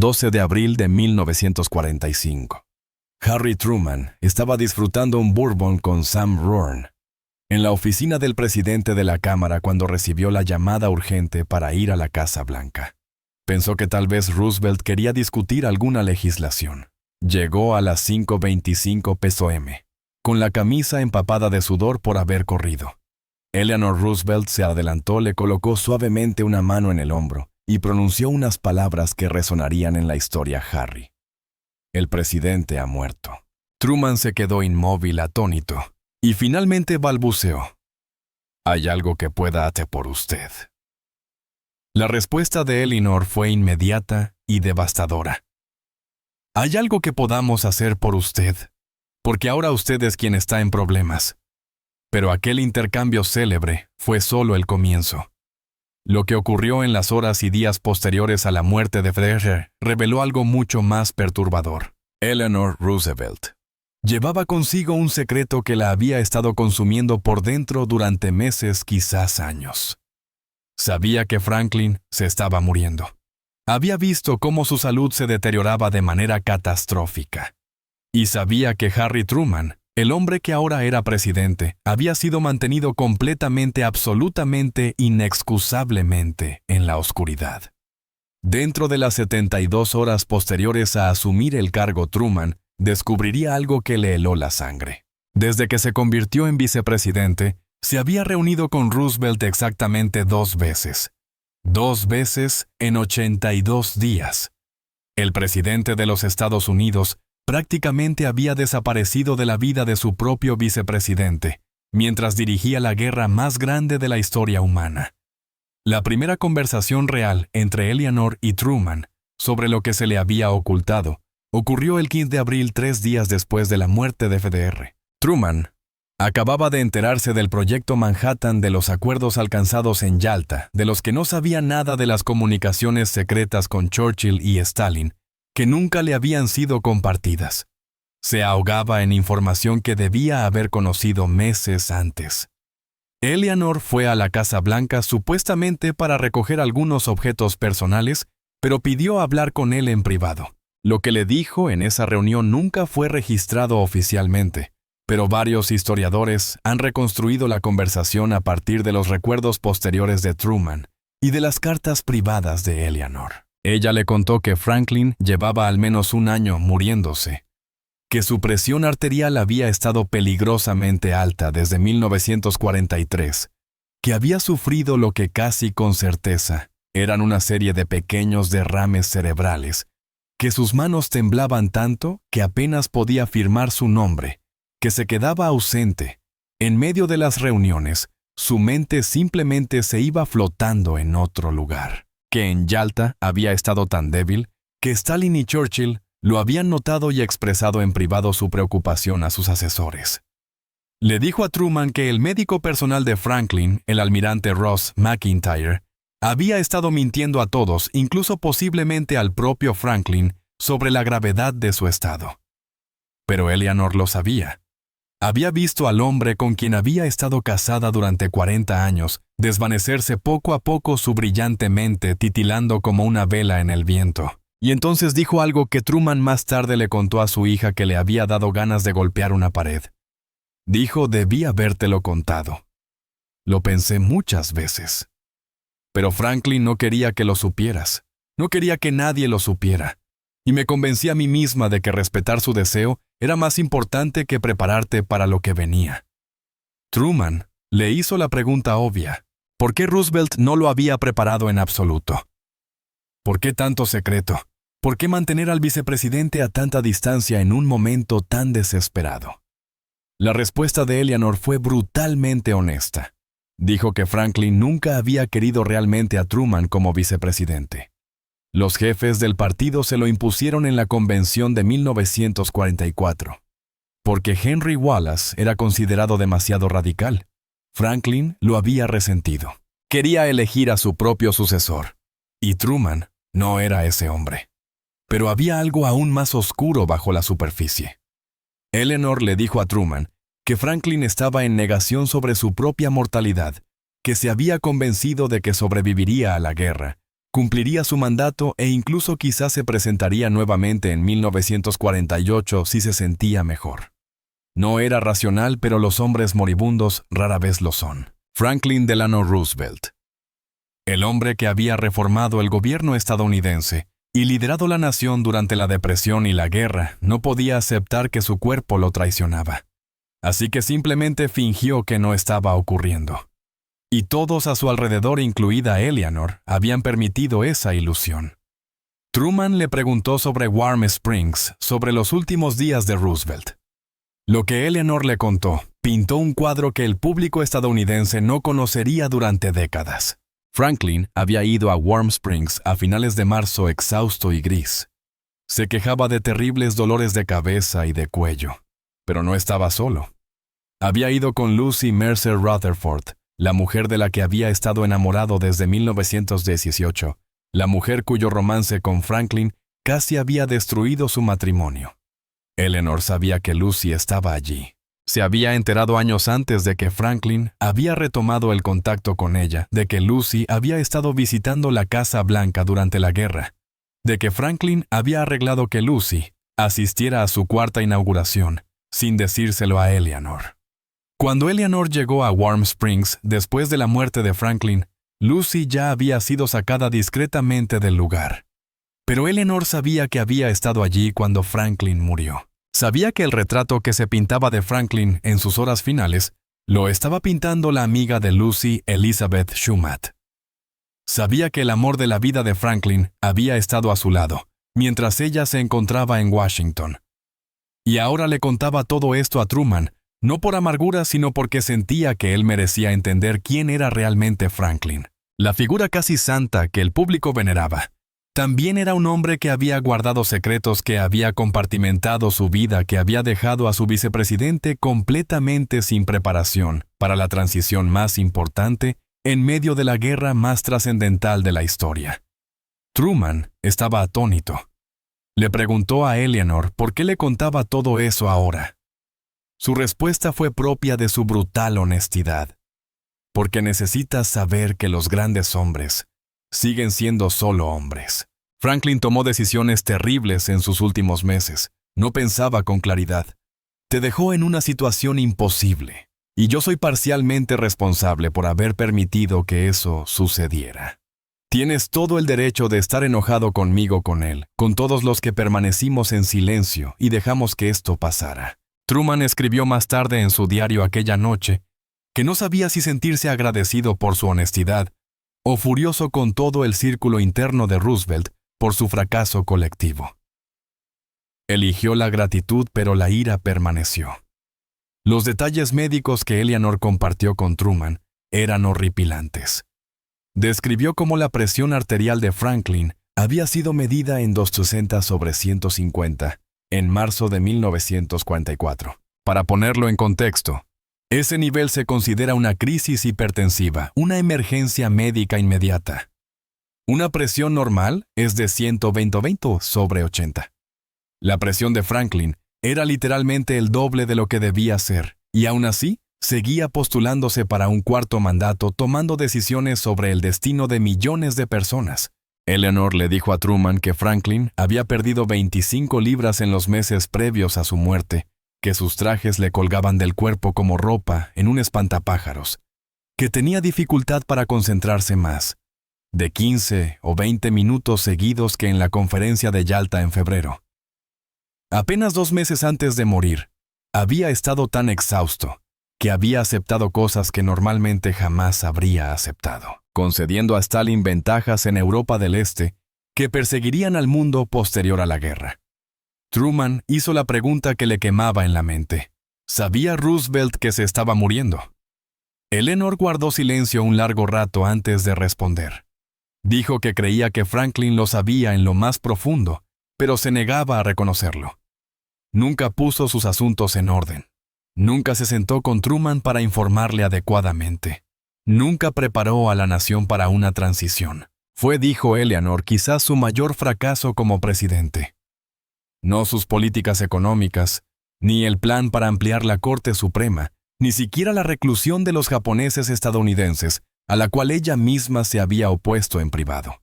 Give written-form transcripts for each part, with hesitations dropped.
12 de abril de 1945. Harry Truman estaba disfrutando un bourbon con Sam Roarn en la oficina del presidente de la Cámara cuando recibió la llamada urgente para ir a la Casa Blanca. Pensó que tal vez Roosevelt quería discutir alguna legislación. Llegó a las 5:25 p.m., con la camisa empapada de sudor por haber corrido. Eleanor Roosevelt se adelantó, le colocó suavemente una mano en el hombro y pronunció unas palabras que resonarían en la historia Harry. El presidente ha muerto. Truman se quedó inmóvil, atónito, y finalmente balbuceó: «¿Hay algo que pueda hacer por usted?». La respuesta de Eleanor fue inmediata y devastadora. «¿Hay algo que podamos hacer por usted? Porque ahora usted es quien está en problemas». Pero aquel intercambio célebre fue solo el comienzo. Lo que ocurrió en las horas y días posteriores a la muerte de Federer reveló algo mucho más perturbador. Eleanor Roosevelt llevaba consigo un secreto que la había estado consumiendo por dentro durante meses, quizás años. Sabía que Franklin se estaba muriendo. Había visto cómo su salud se deterioraba de manera catastrófica. Y sabía que Harry Truman, el hombre que ahora era presidente, había sido mantenido completamente, absolutamente, inexcusablemente en la oscuridad. Dentro de las 72 horas posteriores a asumir el cargo, Truman descubriría algo que le heló la sangre. Desde que se convirtió en vicepresidente, se había reunido con Roosevelt exactamente 2 veces. 2 veces en 82 días. El presidente de los Estados Unidos prácticamente había desaparecido de la vida de su propio vicepresidente, mientras dirigía la guerra más grande de la historia humana. La primera conversación real entre Eleanor y Truman sobre lo que se le había ocultado ocurrió el 15 de abril, 3 días después de la muerte de Federer. Truman acababa de enterarse del proyecto Manhattan, de los acuerdos alcanzados en Yalta, de los que no sabía nada de las comunicaciones secretas con Churchill y Stalin, que nunca le habían sido compartidas. Se ahogaba en información que debía haber conocido meses antes. Eleanor fue a la Casa Blanca supuestamente para recoger algunos objetos personales, pero pidió hablar con él en privado. Lo que le dijo en esa reunión nunca fue registrado oficialmente, pero varios historiadores han reconstruido la conversación a partir de los recuerdos posteriores de Truman y de las cartas privadas de Eleanor. Ella le contó que Franklin llevaba al menos 1 año muriéndose, que su presión arterial había estado peligrosamente alta desde 1943, que había sufrido lo que casi con certeza eran una serie de pequeños derrames cerebrales, que sus manos temblaban tanto que apenas podía firmar su nombre, que se quedaba ausente. En medio de las reuniones, su mente simplemente se iba flotando en otro lugar, que en Yalta había estado tan débil que Stalin y Churchill lo habían notado y expresado en privado su preocupación a sus asesores. Le dijo a Truman que el médico personal de Franklin, el almirante Ross McIntyre, había estado mintiendo a todos, incluso posiblemente al propio Franklin, sobre la gravedad de su estado. Pero Eleanor lo sabía. Había visto al hombre con quien había estado casada durante 40 años desvanecerse poco a poco su brillante mente, titilando como una vela en el viento. Y entonces dijo algo que Truman más tarde le contó a su hija, que le había dado ganas de golpear una pared. Dijo: «Debí habértelo contado. Lo pensé muchas veces. Pero Franklin no quería que lo supieras. No quería que nadie lo supiera. Y me convencí a mí misma de que respetar su deseo era más importante que prepararte para lo que venía». Truman le hizo la pregunta obvia: ¿por qué Roosevelt no lo había preparado en absoluto? ¿Por qué tanto secreto? ¿Por qué mantener al vicepresidente a tanta distancia en un momento tan desesperado? La respuesta de Eleanor fue brutalmente honesta. Dijo que Franklin nunca había querido realmente a Truman como vicepresidente. Los jefes del partido se lo impusieron en la convención de 1944, porque Henry Wallace era considerado demasiado radical. Franklin lo había resentido. Quería elegir a su propio sucesor, y Truman no era ese hombre. Pero había algo aún más oscuro bajo la superficie. Eleanor le dijo a Truman que Franklin estaba en negación sobre su propia mortalidad, que se había convencido de que sobreviviría a la guerra, cumpliría su mandato e incluso quizás se presentaría nuevamente en 1948 si se sentía mejor. No era racional, pero los hombres moribundos rara vez lo son. Franklin Delano Roosevelt. El hombre que había reformado el gobierno estadounidense y liderado la nación durante la Depresión y la guerra, no podía aceptar que su cuerpo lo traicionaba. Así que simplemente fingió que no estaba ocurriendo. Y todos a su alrededor, incluida Eleanor, habían permitido esa ilusión. Truman le preguntó sobre Warm Springs, sobre los últimos días de Roosevelt. Lo que Eleanor le contó pintó un cuadro que el público estadounidense no conocería durante décadas. Franklin había ido a Warm Springs a finales de marzo exhausto y gris. Se quejaba de terribles dolores de cabeza y de cuello, pero no estaba solo. Había ido con Lucy Mercer Rutherford, la mujer de la que había estado enamorado desde 1918, la mujer cuyo romance con Franklin casi había destruido su matrimonio. Eleanor sabía que Lucy estaba allí. Se había enterado años antes de que Franklin había retomado el contacto con ella, de que Lucy había estado visitando la Casa Blanca durante la guerra, de que Franklin había arreglado que Lucy asistiera a su cuarta inauguración, sin decírselo a Eleanor. Cuando Eleanor llegó a Warm Springs después de la muerte de Franklin, Lucy ya había sido sacada discretamente del lugar. Pero Eleanor sabía que había estado allí cuando Franklin murió. Sabía que el retrato que se pintaba de Franklin en sus horas finales lo estaba pintando la amiga de Lucy, Elizabeth Shumat. Sabía que el amor de la vida de Franklin había estado a su lado, mientras ella se encontraba en Washington. Y ahora le contaba todo esto a Truman, no por amargura, sino porque sentía que él merecía entender quién era realmente Franklin, la figura casi santa que el público veneraba. También era un hombre que había guardado secretos, que había compartimentado su vida, que había dejado a su vicepresidente completamente sin preparación para la transición más importante en medio de la guerra más trascendental de la historia. Truman estaba atónito. Le preguntó a Eleanor por qué le contaba todo eso ahora. Su respuesta fue propia de su brutal honestidad. Porque necesitas saber que los grandes hombres siguen siendo solo hombres. Franklin tomó decisiones terribles en sus últimos meses. No pensaba con claridad. Te dejó en una situación imposible. Y yo soy parcialmente responsable por haber permitido que eso sucediera. Tienes todo el derecho de estar enojado conmigo, con él, con todos los que permanecimos en silencio y dejamos que esto pasara. Truman escribió más tarde en su diario aquella noche que no sabía si sentirse agradecido por su honestidad o furioso con todo el círculo interno de Roosevelt por su fracaso colectivo. Eligió la gratitud, pero la ira permaneció. Los detalles médicos que Eleanor compartió con Truman eran horripilantes. Describió cómo la presión arterial de Franklin había sido medida en 260/150 en marzo de 1944. Para ponerlo en contexto, ese nivel se considera una crisis hipertensiva, una emergencia médica inmediata. Una presión normal es de 120/80. La presión de Franklin era literalmente el doble de lo que debía ser, y aún así, seguía postulándose para un cuarto mandato, tomando decisiones sobre el destino de millones de personas. Eleanor le dijo a Truman que Franklin había perdido 25 libras en los meses previos a su muerte, que sus trajes le colgaban del cuerpo como ropa en un espantapájaros, que tenía dificultad para concentrarse más, de 15 o 20 minutos seguidos que en la conferencia de Yalta en febrero. Apenas 2 meses antes de morir, había estado tan exhausto que había aceptado cosas que normalmente jamás habría aceptado, concediendo a Stalin ventajas en Europa del Este que perseguirían al mundo posterior a la guerra. Truman hizo la pregunta que le quemaba en la mente. ¿Sabía Roosevelt que se estaba muriendo? Eleanor guardó silencio un largo rato antes de responder. Dijo que creía que Franklin lo sabía en lo más profundo, pero se negaba a reconocerlo. Nunca puso sus asuntos en orden. Nunca se sentó con Truman para informarle adecuadamente. Nunca preparó a la nación para una transición. Fue, dijo Eleanor, quizás su mayor fracaso como presidente. No sus políticas económicas, ni el plan para ampliar la Corte Suprema, ni siquiera la reclusión de los japoneses estadounidenses, a la cual ella misma se había opuesto en privado.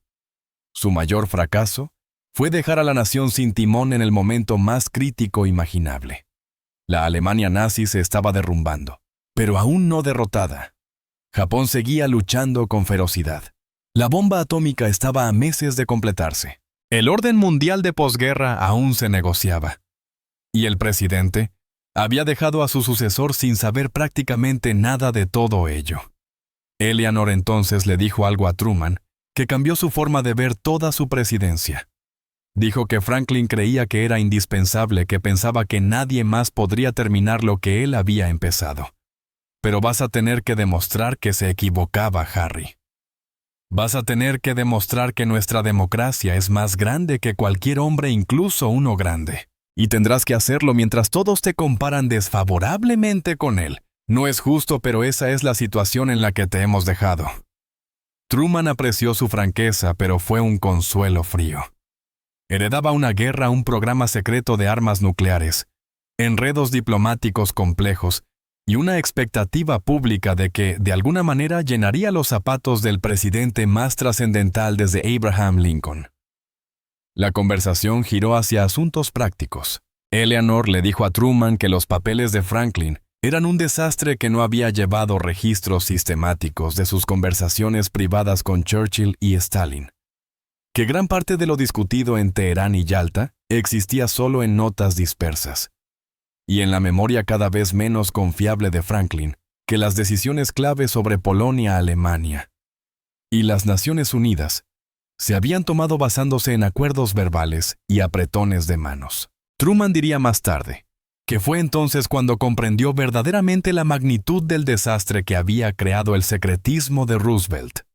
Su mayor fracaso fue dejar a la nación sin timón en el momento más crítico imaginable. La Alemania nazi se estaba derrumbando, pero aún no derrotada. Japón seguía luchando con ferocidad. La bomba atómica estaba a meses de completarse. El orden mundial de posguerra aún se negociaba. Y el presidente había dejado a su sucesor sin saber prácticamente nada de todo ello. Eleanor entonces le dijo algo a Truman que cambió su forma de ver toda su presidencia. Dijo que Franklin creía que era indispensable, que pensaba que nadie más podría terminar lo que él había empezado. Pero vas a tener que demostrar que se equivocaba, Harry. Vas a tener que demostrar que nuestra democracia es más grande que cualquier hombre, incluso uno grande. Y tendrás que hacerlo mientras todos te comparan desfavorablemente con él. No es justo, pero esa es la situación en la que te hemos dejado. Truman apreció su franqueza, pero fue un consuelo frío. Heredaba una guerra, un programa secreto de armas nucleares, enredos diplomáticos complejos y una expectativa pública de que, de alguna manera, llenaría los zapatos del presidente más trascendental desde Abraham Lincoln. La conversación giró hacia asuntos prácticos. Eleanor le dijo a Truman que los papeles de Franklin eran un desastre, que no había llevado registros sistemáticos de sus conversaciones privadas con Churchill y Stalin, que gran parte de lo discutido en Teherán y Yalta existía solo en notas dispersas, y en la memoria cada vez menos confiable de Franklin, que las decisiones clave sobre Polonia, Alemania y las Naciones Unidas se habían tomado basándose en acuerdos verbales y apretones de manos. Truman diría más tarde que fue entonces cuando comprendió verdaderamente la magnitud del desastre que había creado el secretismo de Roosevelt.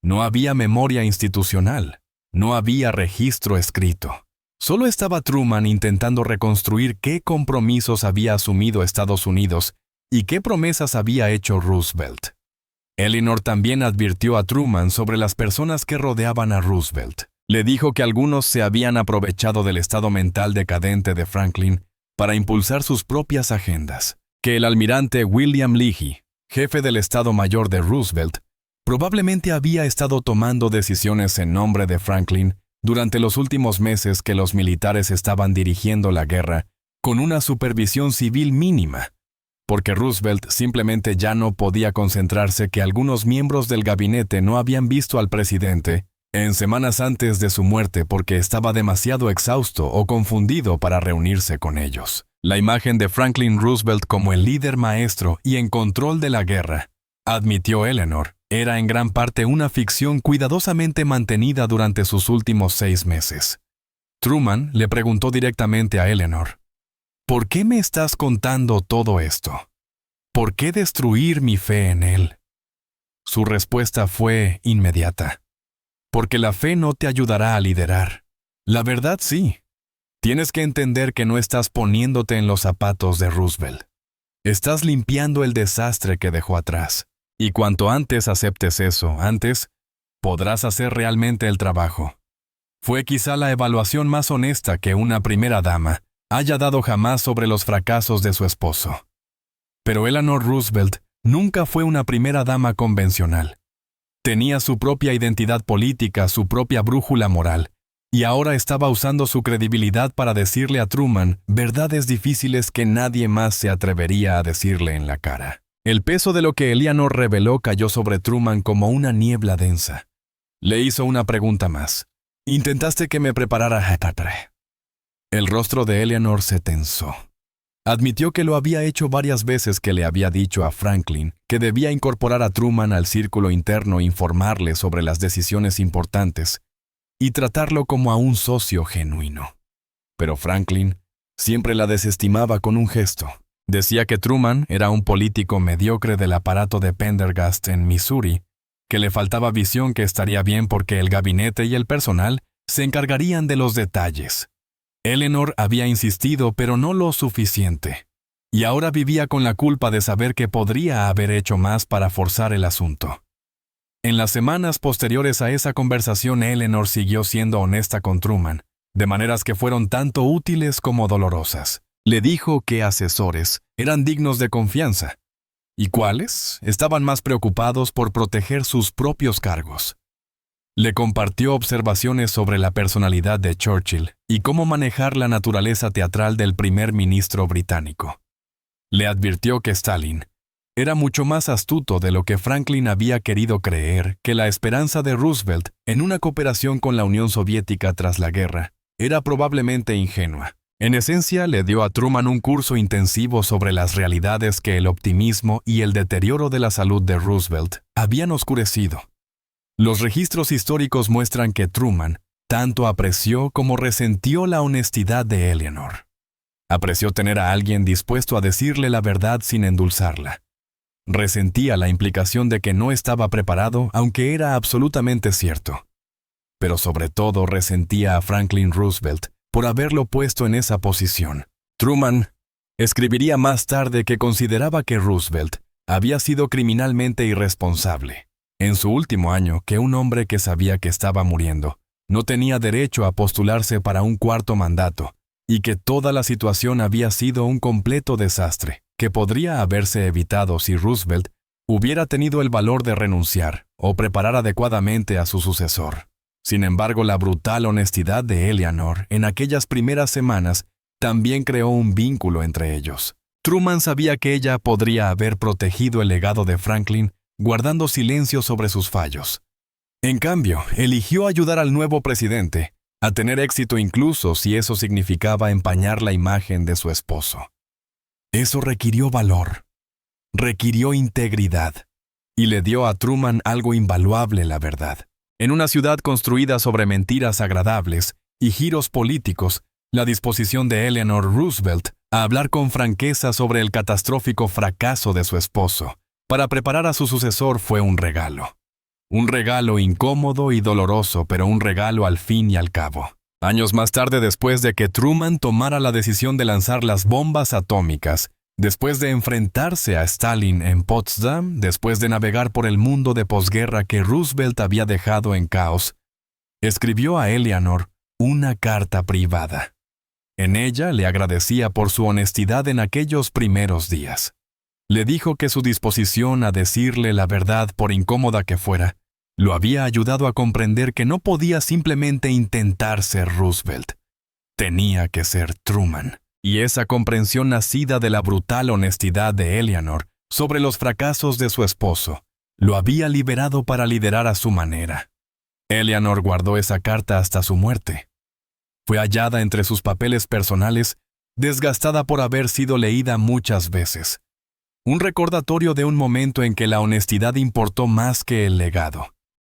No había memoria institucional, no había registro escrito. Solo estaba Truman intentando reconstruir qué compromisos había asumido Estados Unidos y qué promesas había hecho Roosevelt. Eleanor también advirtió a Truman sobre las personas que rodeaban a Roosevelt. Le dijo que algunos se habían aprovechado del estado mental decadente de Franklin para impulsar sus propias agendas, que el almirante William Leahy, jefe del Estado Mayor de Roosevelt, probablemente había estado tomando decisiones en nombre de Franklin durante los últimos meses, que los militares estaban dirigiendo la guerra con una supervisión civil mínima, porque Roosevelt simplemente ya no podía concentrarse, que algunos miembros del gabinete no habían visto al presidente en semanas antes de su muerte porque estaba demasiado exhausto o confundido para reunirse con ellos. La imagen de Franklin Roosevelt como el líder maestro y en control de la guerra, admitió Eleanor, era en gran parte una ficción cuidadosamente mantenida durante sus últimos 6 meses. Truman le preguntó directamente a Eleanor: ¿por qué me estás contando todo esto? ¿Por qué destruir mi fe en él? Su respuesta fue inmediata: porque la fe no te ayudará a liderar. La verdad sí. Tienes que entender que no estás poniéndote en los zapatos de Roosevelt. Estás limpiando el desastre que dejó atrás. Y cuanto antes aceptes eso, antes podrás hacer realmente el trabajo. Fue quizá la evaluación más honesta que una primera dama haya dado jamás sobre los fracasos de su esposo. Pero Eleanor Roosevelt nunca fue una primera dama convencional. Tenía su propia identidad política, su propia brújula moral, y ahora estaba usando su credibilidad para decirle a Truman verdades difíciles que nadie más se atrevería a decirle en la cara. El peso de lo que Eleanor reveló cayó sobre Truman como una niebla densa. Le hizo una pregunta más. «¿Intentaste que me preparara?» El rostro de Eleanor se tensó. Admitió que lo había hecho varias veces, que le había dicho a Franklin que debía incorporar a Truman al círculo interno e informarle sobre las decisiones importantes y tratarlo como a un socio genuino. Pero Franklin siempre la desestimaba con un gesto. Decía que Truman era un político mediocre del aparato de Pendergast en Missouri, que le faltaba visión, que estaría bien porque el gabinete y el personal se encargarían de los detalles. Eleanor había insistido, pero no lo suficiente, y ahora vivía con la culpa de saber que podría haber hecho más para forzar el asunto. En las semanas posteriores a esa conversación, Eleanor siguió siendo honesta con Truman, de maneras que fueron tanto útiles como dolorosas. Le dijo qué asesores eran dignos de confianza y cuáles estaban más preocupados por proteger sus propios cargos. Le compartió observaciones sobre la personalidad de Churchill y cómo manejar la naturaleza teatral del primer ministro británico. Le advirtió que Stalin era mucho más astuto de lo que Franklin había querido creer, que la esperanza de Roosevelt en una cooperación con la Unión Soviética tras la guerra era probablemente ingenua. En esencia, le dio a Truman un curso intensivo sobre las realidades que el optimismo y el deterioro de la salud de Roosevelt habían oscurecido. Los registros históricos muestran que Truman tanto apreció como resentió la honestidad de Eleanor. Apreció tener a alguien dispuesto a decirle la verdad sin endulzarla. Resentía la implicación de que no estaba preparado, aunque era absolutamente cierto. Pero sobre todo resentía a Franklin Roosevelt por haberlo puesto en esa posición. Truman escribiría más tarde que consideraba que Roosevelt había sido criminalmente irresponsable en su último año, que un hombre que sabía que estaba muriendo no tenía derecho a postularse para un cuarto mandato y que toda la situación había sido un completo desastre, que podría haberse evitado si Roosevelt hubiera tenido el valor de renunciar o preparar adecuadamente a su sucesor. Sin embargo, la brutal honestidad de Eleanor en aquellas primeras semanas también creó un vínculo entre ellos. Truman sabía que ella podría haber protegido el legado de Franklin guardando silencio sobre sus fallos. En cambio, eligió ayudar al nuevo presidente a tener éxito incluso si eso significaba empañar la imagen de su esposo. Eso requirió valor, requirió integridad, y le dio a Truman algo invaluable: la verdad. En una ciudad construida sobre mentiras agradables y giros políticos, la disposición de Eleanor Roosevelt a hablar con franqueza sobre el catastrófico fracaso de su esposo para preparar a su sucesor fue un regalo. Un regalo incómodo y doloroso, pero un regalo al fin y al cabo. Años más tarde, después de que Truman tomara la decisión de lanzar las bombas atómicas, después de enfrentarse a Stalin en Potsdam, después de navegar por el mundo de posguerra que Roosevelt había dejado en caos, escribió a Eleanor una carta privada. En ella le agradecía por su honestidad en aquellos primeros días. Le dijo que su disposición a decirle la verdad, por incómoda que fuera, lo había ayudado a comprender que no podía simplemente intentar ser Roosevelt. Tenía que ser Truman. Y esa comprensión nacida de la brutal honestidad de Eleanor sobre los fracasos de su esposo lo había liberado para liderar a su manera. Eleanor guardó esa carta hasta su muerte. Fue hallada entre sus papeles personales, desgastada por haber sido leída muchas veces. Un recordatorio de un momento en que la honestidad importó más que el legado.